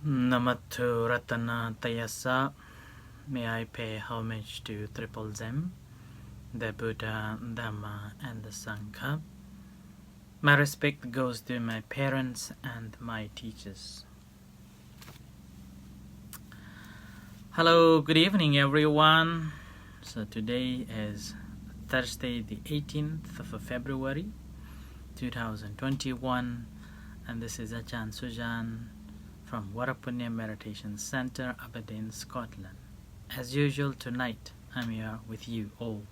Namatu Ratana Tayasa. May I pay homage to Triple Zem, the Buddha, Dhamma, and the Sangha. My respect goes to my parents and my teachers. Hello, good evening, everyone. So today is Thursday, the 18th of February, 2021, and this is Ajahn Sujan from Warapunya Meditation Center, Aberdeen, Scotland. As usual, tonight I'm here with you all.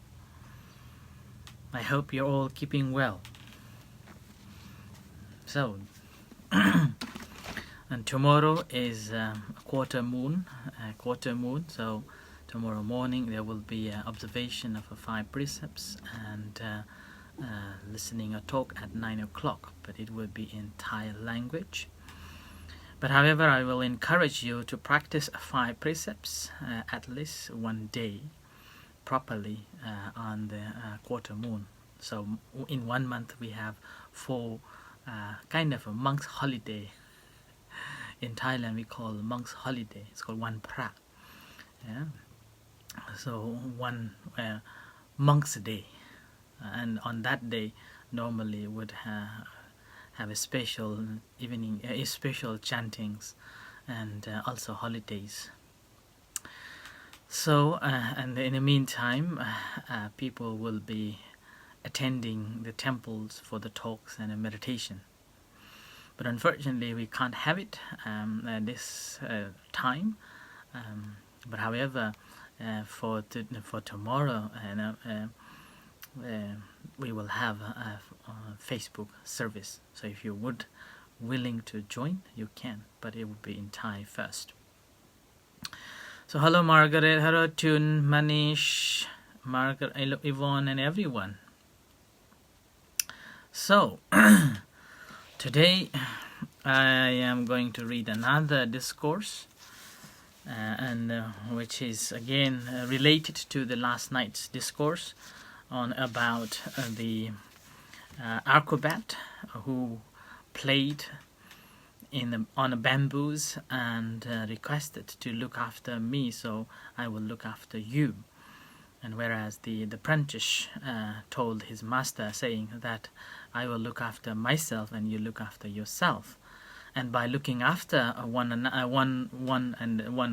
I hope you're all keeping well. So, and tomorrow is a quarter moon. So tomorrow morning there will be an observation of 5 precepts and listening a talk at 9 o'clock, but it will be in Thai language. But however, I will encourage you to practice 5 precepts at least one day properly on the quarter moon. So in 1 month we have 4 kind of a monk's holiday. In Thailand we call monk's holiday. It's called one pra. Yeah. So one monk's day, and on that day normally would have a special evening, special chantings, and also holidays. So, and in the meantime, people will be attending the temples for the talks and the meditation. But unfortunately, we can't have it at this time. But however, for tomorrow, we will have a Facebook service. So if you would willing to join, you can, but it would be in Thai first. So hello Margaret, hello Tune, Manish, Margaret, hello Yvonne, and everyone. So today I am going to read another discourse, and which is again related to the last night's discourse on about the acrobat who played on the bamboos and requested to look after me, so I will look after you. And whereas the apprentice told his master, saying that I will look after myself and you look after yourself. And by looking after one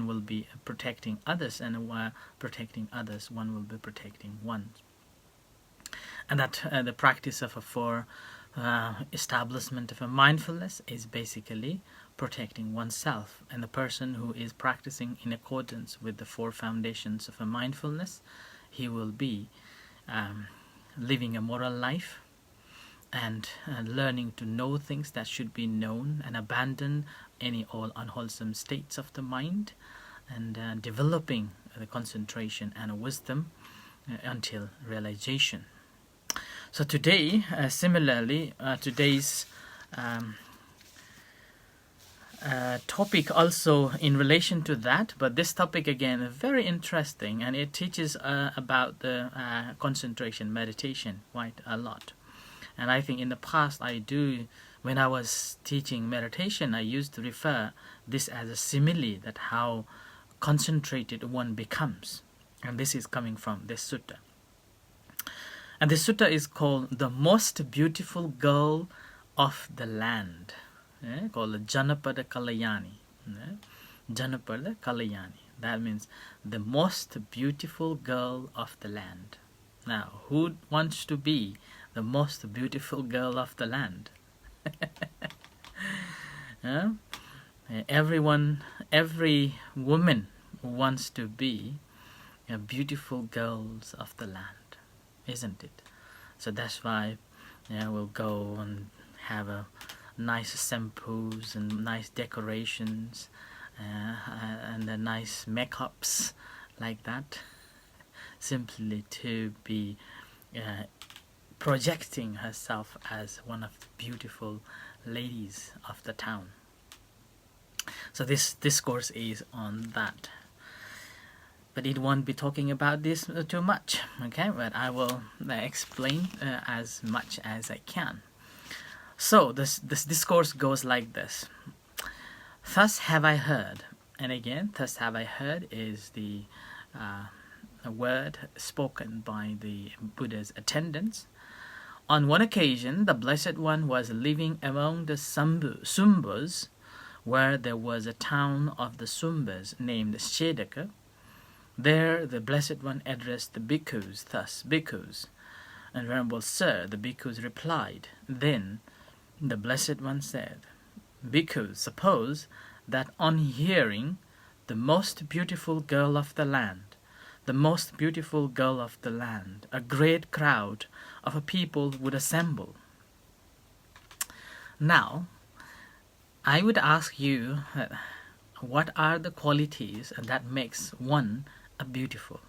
will be protecting others, and while protecting others, one will be protecting one. And that the practice of establishment of a mindfulness is basically protecting oneself. And the person who is practicing in accordance with the 4 foundations of a mindfulness, he will be living a moral life and learning to know things that should be known and abandon any all unwholesome states of the mind, and developing the concentration and wisdom until realization. So today, similarly, today's topic also in relation to that, but this topic again is very interesting, and it teaches about the concentration meditation quite a lot. And I think in the past when I was teaching meditation, I used to refer this as a simile, that how concentrated one becomes. And this is coming from this sutta. And the sutta is called the most beautiful girl of the land, called Janapada Kalayani. Janapada Kalayani. That means the most beautiful girl of the land. Now, who wants to be the most beautiful girl of the land? Every woman wants to be a beautiful girls of the land, isn't it? So that's why we'll go and have a nice shampoos and nice decorations and the nice makeups like that, simply to be projecting herself as one of the beautiful ladies of the town. So this discourse is on that. But it won't be talking about this too much, okay? But I will explain as much as I can. So this discourse goes like this. Thus have I heard. And again, thus have I heard is the a word spoken by the Buddha's attendants. On one occasion, the Blessed One was living among the Sumbas, where there was a town of the Sumbas named Shedaka. There the Blessed One addressed the bhikkhus thus, Bhikkhus, and Venerable Sir, the bhikkhus replied. Then the Blessed One said, Bhikkhus, suppose that on hearing the most beautiful girl of the land, the most beautiful girl of the land, a great crowd of a people would assemble. Now, I would ask you, what are the qualities that makes one a beautiful?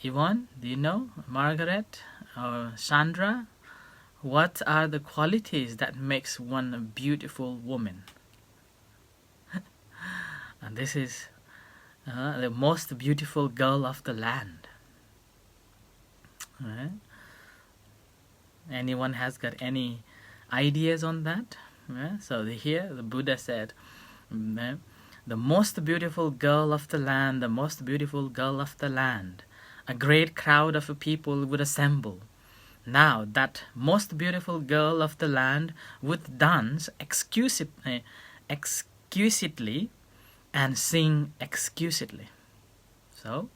Yvonne, do you know? Margaret or Sandra? What are the qualities that makes one a beautiful woman? And this is the most beautiful girl of the land. Right? Anyone has got any ideas on that? So here the Buddha said, the most beautiful girl of the land, the most beautiful girl of the land. A great crowd of people would assemble. Now that most beautiful girl of the land would dance exquisitely and sing exquisitely. So,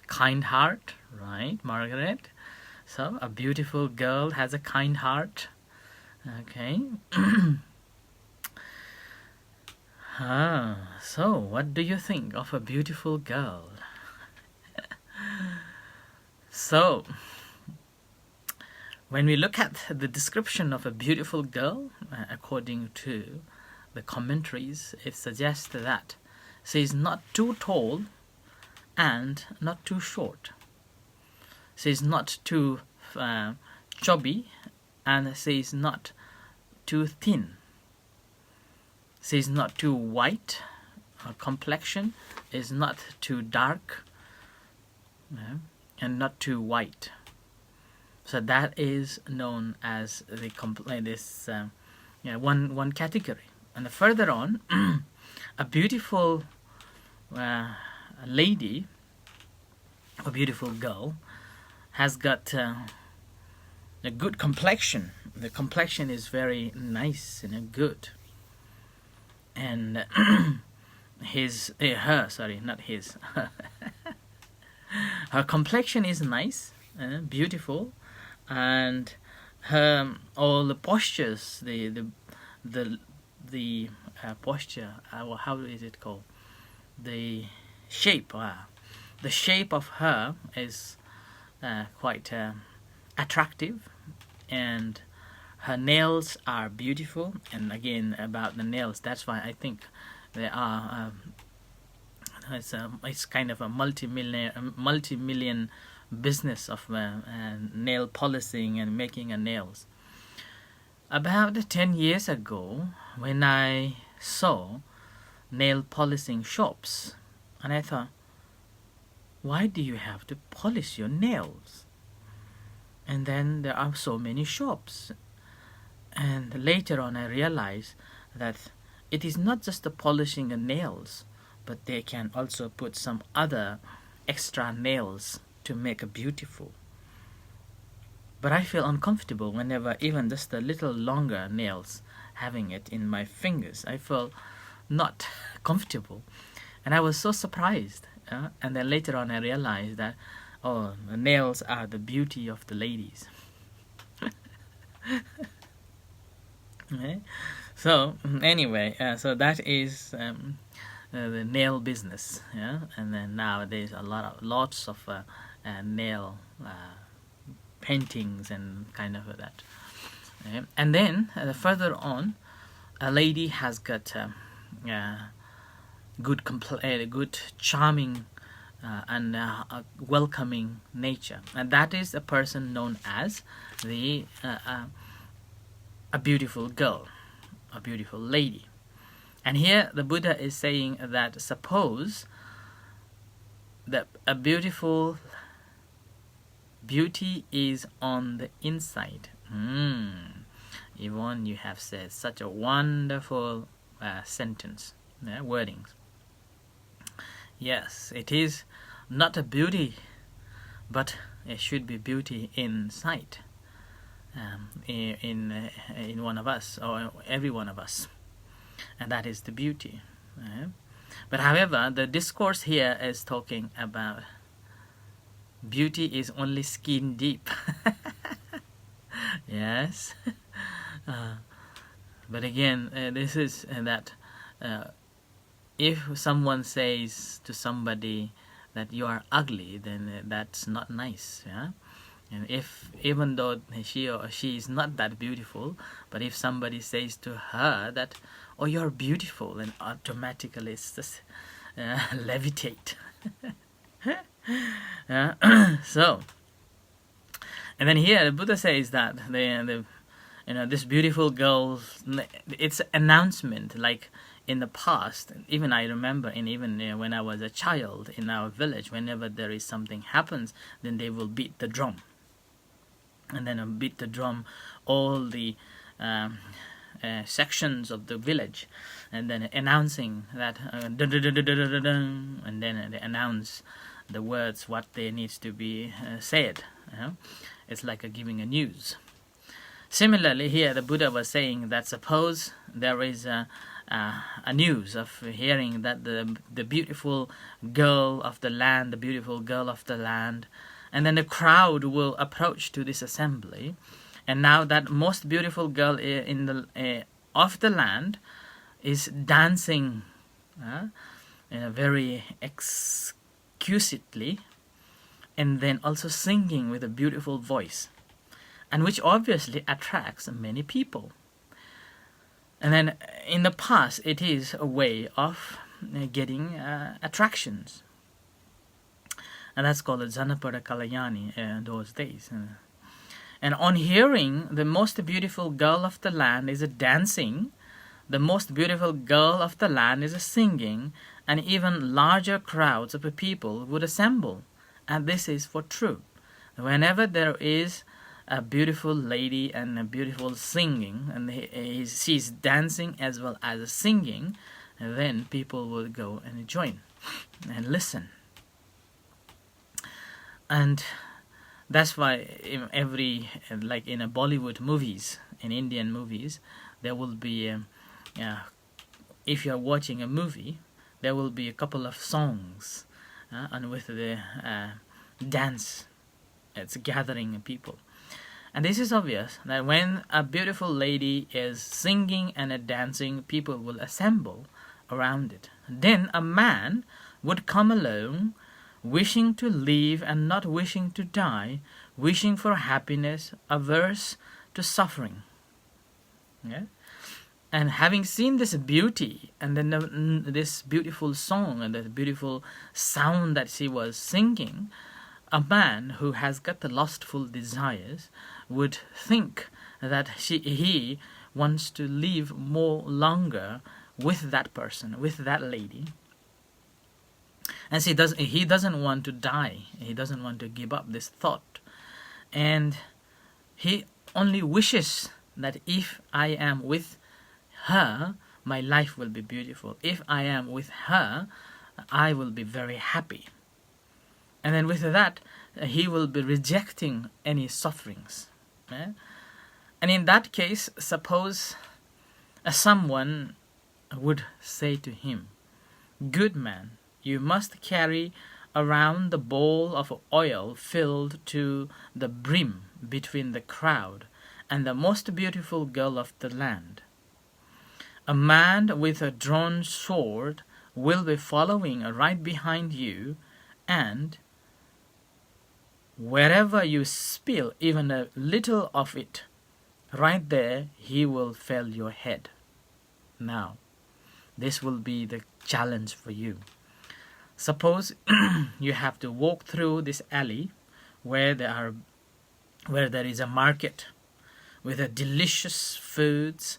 kind heart, right, Margaret? So, a beautiful girl has a kind heart. Okay. So, what do you think of a beautiful girl? So, when we look at the description of a beautiful girl, according to the commentaries, it suggests that she is not too tall and not too short. She is not too chubby and she is not too thin. She is not too white. Her complexion is not too dark and not too white. So that is known as the one category. And further on, a beautiful lady, a beautiful girl, has got a good complexion. The complexion is very nice and good. And her complexion is nice, beautiful, and her all the postures, the posture, how is it called? The shape. The shape of her is quite attractive, and her nails are beautiful. And again, about the nails, that's why I think they are. It's kind of a multi-million business of nail polishing and making nails. About 10 years ago, when I saw nail polishing shops, and I thought, why do you have to polish your nails? And then there are so many shops. And later on I realized that it is not just the polishing the nails, but they can also put some other extra nails to make it beautiful. But I feel uncomfortable whenever even just a little longer nails having it in my fingers. I feel not comfortable. And I was so surprised. And then later on I realized that, the nails are the beauty of the ladies. Okay? So, anyway, so that is the nail business. Yeah? And then nowadays lots of nail paintings and kind of that. And then further on, a lady has got good charming and welcoming nature, and that is a person known as a beautiful girl, a beautiful lady. And here the Buddha is saying that suppose that a beautiful beauty is on the inside. Yvonne, you have said such a wonderful sentence, wordings. Yes, it is not a beauty, but it should be beauty in sight, in one of us, or every one of us, and that is the beauty. But however, the discourse here is talking about beauty is only skin deep. Yes. But again, this is that if someone says to somebody that you are ugly, then that's not nice. Yeah. And if, even though she or she is not that beautiful, but if somebody says to her that, oh, you're beautiful, and automatically it's just levitate. So, and then here the Buddha says that the this beautiful girl, it's an announcement. Like in the past, even I remember, when I was a child in our village, whenever there is something happens, then they will beat the drum, and then beat the drum all the sections of the village, and then announcing that, and then they announce the words what they needs to be said. It's like giving a news. Similarly, here the Buddha was saying that suppose there is a news of hearing that the beautiful girl of the land, and then the crowd will approach to this assembly, and now that most beautiful girl of the land is dancing very exquisitely, and then also singing with a beautiful voice, and which obviously attracts many people. And then in the past, it is a way of getting attractions, and that's called a Janapada Kalayani in those days. And on hearing the most beautiful girl of the land is dancing, the most beautiful girl of the land is singing, and even larger crowds of people would assemble. And this is for true. Whenever there is a beautiful lady and a beautiful singing, and she's dancing as well as singing, then people will go and join and listen. And that's why in every, like in a Bollywood movies, in Indian movies, there will be, if you're watching a movie, there will be a couple of songs, and with the dance, it's gathering people. And this is obvious that when a beautiful lady is singing and dancing, people will assemble around it. Then a man would come along, wishing to live and not wishing to die, wishing for happiness, averse to suffering. Yeah? And having seen this beauty, and then this beautiful song and the beautiful sound that she was singing, a man who has got the lustful desires would think that he wants to live more longer with that person, with that lady. And he doesn't want to die. He doesn't want to give up this thought. And he only wishes that if I am with her, my life will be beautiful. If I am with her, I will be very happy. And then with that, he will be rejecting any sufferings. And in that case, suppose someone would say to him, "Good man, you must carry around the bowl of oil filled to the brim between the crowd and the most beautiful girl of the land. A man with a drawn sword will be following right behind you, and wherever you spill even a little of it, right there he will fell your head." Now, this will be the challenge for you. Suppose you have to walk through this alley where there is a market with a delicious foods,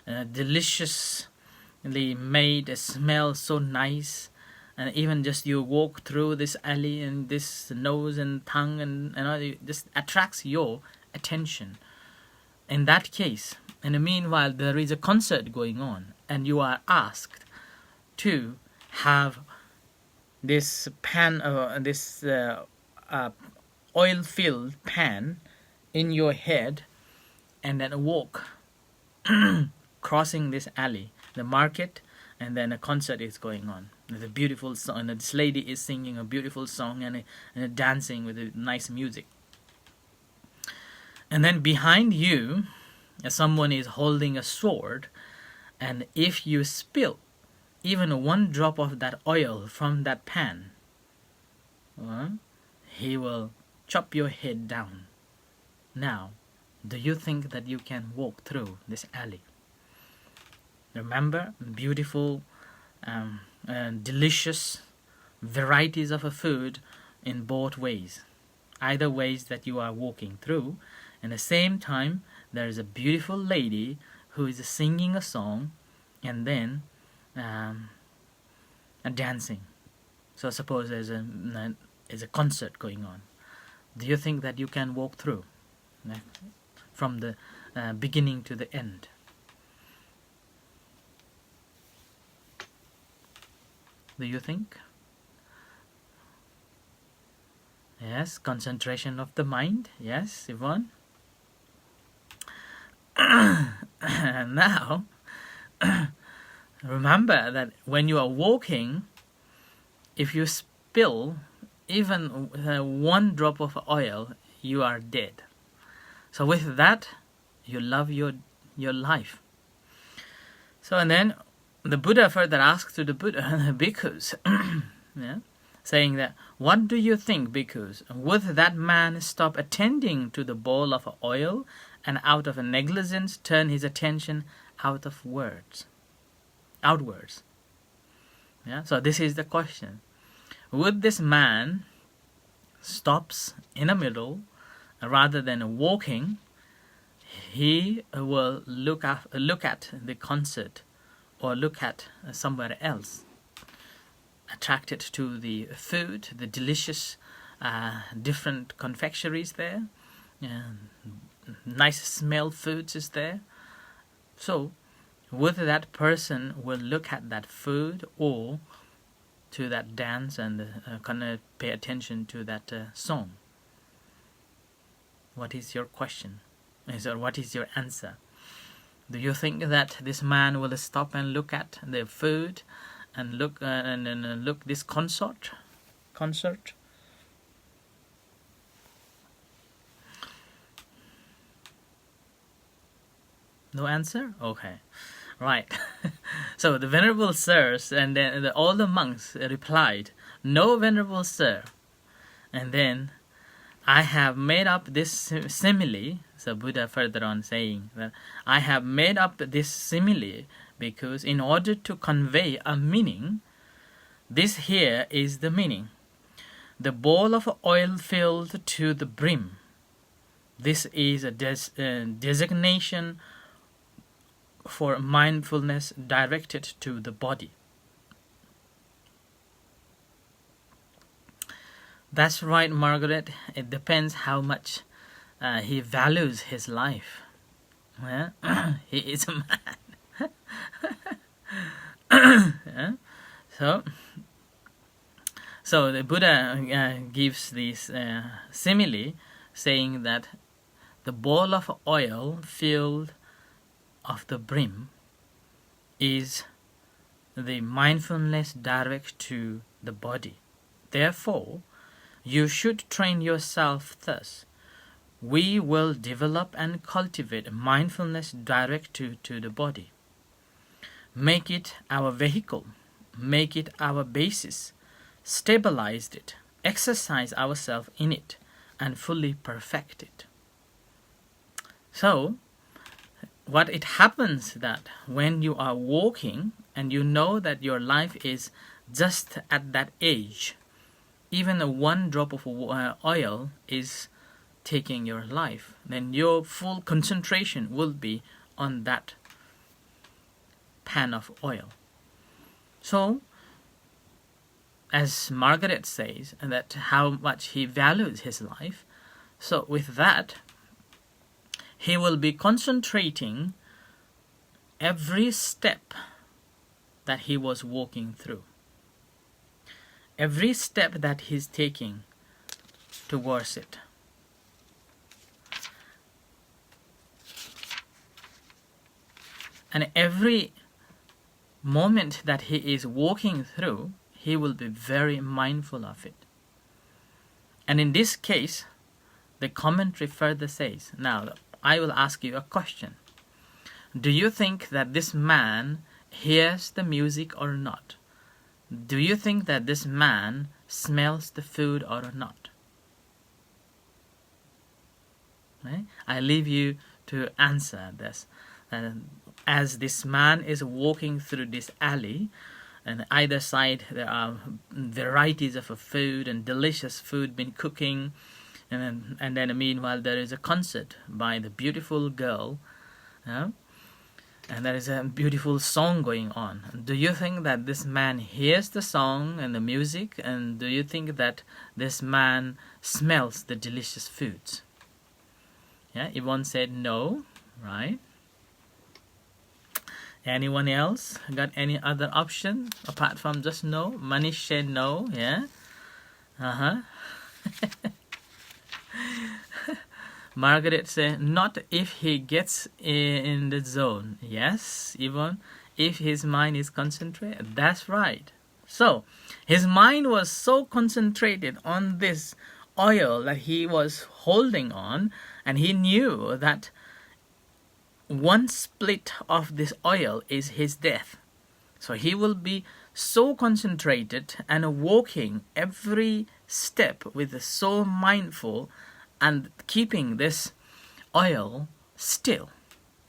deliciously made, smell so nice, and even just you walk through this alley and this nose and tongue and all, this attracts your attention. In that case, in the meanwhile, there is a concert going on, and you are asked to have this pan, this oil-filled pan in your head, and then walk crossing this alley, the market, and then a concert is going on. There's a beautiful song, and this lady is singing a beautiful song and dancing with a nice music. And then behind you, someone is holding a sword, and if you spill even one drop of that oil from that pan, he will chop your head down. Now, do you think that you can walk through this alley? Remember, beautiful, delicious varieties of a food in both ways. Either ways that you are walking through. And at the same time, there is a beautiful lady who is singing a song and then dancing. So suppose there's a concert going on. Do you think that you can walk through from the beginning to the end? Do you think? Yes, concentration of the mind. Yes, Yvonne. And now, remember that when you are walking, if you spill even one drop of oil, you are dead. So with that, you love your life. So and then the Buddha further asks to the bhikkhus, saying that, what do you think, bhikkhus? Would that man stop attending to the bowl of oil and out of a negligence turn his attention outwards? So this is the question. Would this man stops in the middle rather than walking? He will look at the concert or look at somewhere else, attracted to the food, the delicious different confectionaries there, nice smell foods is there. So whether that person will look at that food or to that dance and gonna pay attention to that song. What is your question? What is your answer? Do you think that this man will stop and look at the food and look this concert? No answer? Okay. Right. So the Venerable Sirs and then all the monks replied, no, Venerable Sir. And then I have made up this simile. So Buddha further on saying that I have made up this simile because in order to convey a meaning, this here is the meaning. The bowl of oil filled to the brim. This is a designation for mindfulness directed to the body. That's right, Margaret. It depends how much he values his life. Yeah? He is a man. Yeah? So the Buddha gives this simile, saying that the bowl of oil filled of the brim is the mindfulness direct to the body. Therefore, you should train yourself thus. We will develop and cultivate mindfulness direct to the body. Make it our vehicle. Make it our basis. Stabilize it. Exercise ourselves in it and fully perfect it. So, what it happens that when you are walking and you know that your life is just at that age, even one drop of oil is taking your life, then your full concentration will be on that pan of oil. So, as Margaret says, that how much he values his life, so with that, he will be concentrating every step that he was walking through. Every step that he's taking towards it. And every moment that he is walking through, he will be very mindful of it. And in this case, the commentary further says, now I will ask you a question. Do you think that this man hears the music or not? Do you think that this man smells the food or not? Right? I leave you to answer this. As this man is walking through this alley, and either side there are varieties of food and delicious food been cooking, and then meanwhile there is a concert by the beautiful girl, and there is a beautiful song going on. Do you think that this man hears the song and the music, and do you think that this man smells the delicious foods? Yeah, Yvonne said no, right? Anyone else got any other option apart from just no? Manish said no, yeah? Margaret said, not if he gets in the zone. Yes, Yvonne, if his mind is concentrated. That's right. So, his mind was so concentrated on this oil that he was holding on, and he knew that one split of this oil is his death. So he will be so concentrated and walking every step with so mindful and keeping this oil still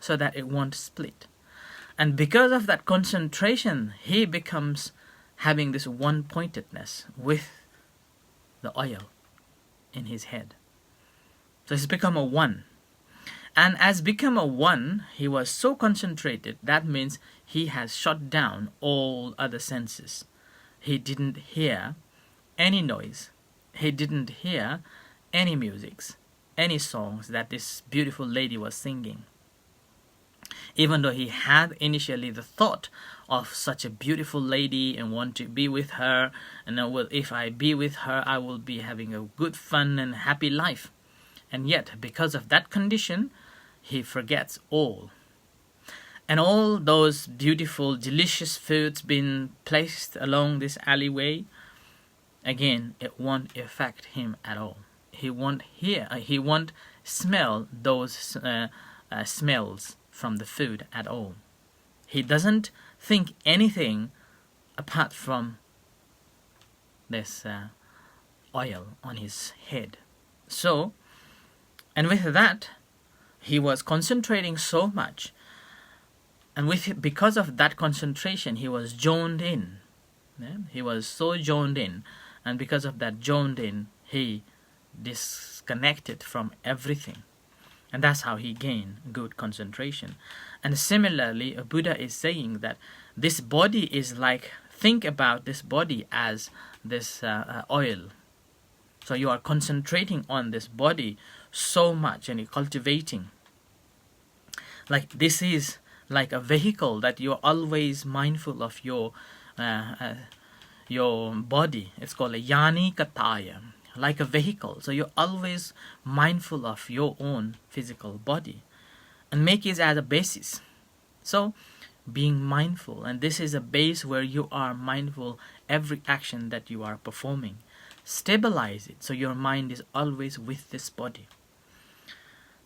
so that it won't split. And because of that concentration, he becomes having this one-pointedness with the oil in his head. So he's become a one. And as become a one, he was so concentrated, that means he has shut down all other senses. He didn't hear any noise. He didn't hear any musics, any songs that this beautiful lady was singing. Even though he had initially the thought of such a beautiful lady and want to be with her, and if I be with her, I will be having a good fun and happy life. And yet, because of that condition, he forgets all. And all those beautiful, delicious foods being placed along this alleyway, again, it won't affect him at all. He won't hear, he won't smell those smells from the food at all. He doesn't think anything apart from this oil on his head. So, and with that, he was concentrating so much, and because of that concentration, he was zoned in. Yeah? He was so zoned in, and because of that zoned in, he disconnected from everything. And that's how he gained good concentration. And similarly, Buddha is saying that this body is like, think about this body as this oil. So you are concentrating on this body so much, and you're cultivating. Like this is like a vehicle that you're always mindful of your body. It's called a yani kataya, like a vehicle. So you're always mindful of your own physical body, and make it as a basis. So being mindful, and this is a base where you are mindful every action that you are performing. Stabilize it so your mind is always with this body,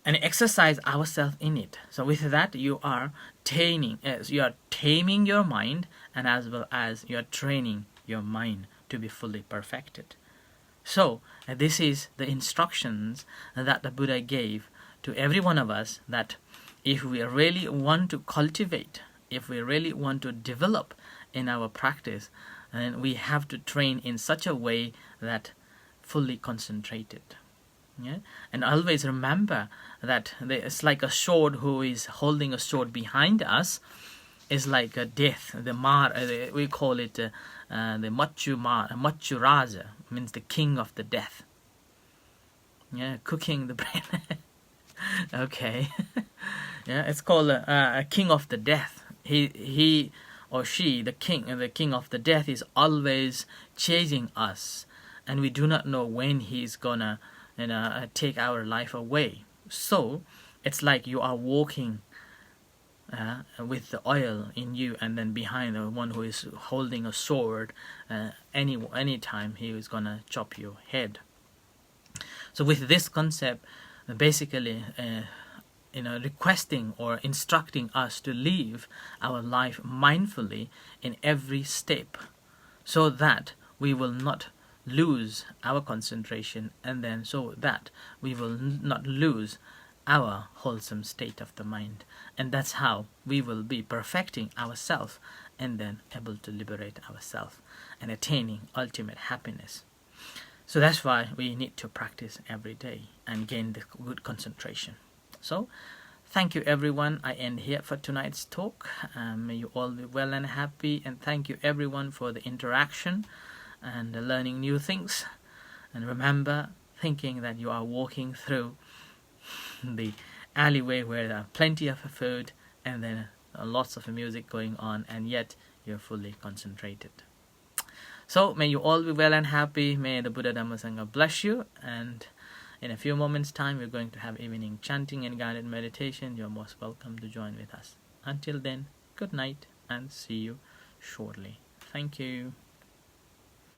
and exercise ourselves in it. So with that, you are taming your mind, and as well as you are training your mind to be fully perfected. So this is the instructions that the Buddha gave to every one of us, that if we really want to cultivate, if we really want to develop in our practice, and we have to train in such a way that fully concentrated. Yeah? And always remember that it's like a sword who is holding a sword behind us is like a death. We call it the Machu Raja, means the king of the death. Yeah, cooking the brain. Okay. Yeah, it's called a king of the death. He or she, the king of the death, is always chasing us, and we do not know when he's gonna take our life away. So it's like you are walking with the oil in you, and then behind the one who is holding a sword. Any time he is gonna chop your head. So with this concept, basically requesting or instructing us to live our life mindfully in every step, so that we will not lose our concentration, and then so that we will not lose our wholesome state of the mind. And that's how we will be perfecting ourselves, and then able to liberate ourselves and attaining ultimate happiness. So that's why we need to practice every day and gain the good concentration. So thank you everyone. I end here for tonight's talk. May you all be well and happy, and thank you everyone for the interaction and learning new things. And remember, thinking that you are walking through the alleyway where there are plenty of food and then lots of music going on, and yet you're fully concentrated. So may you all be well and happy. May the Buddha Dhamma Sangha bless you. And in a few moments time, we're going to have evening chanting and guided meditation. You're most welcome to join with us. Until then, good night and see you shortly. Thank you.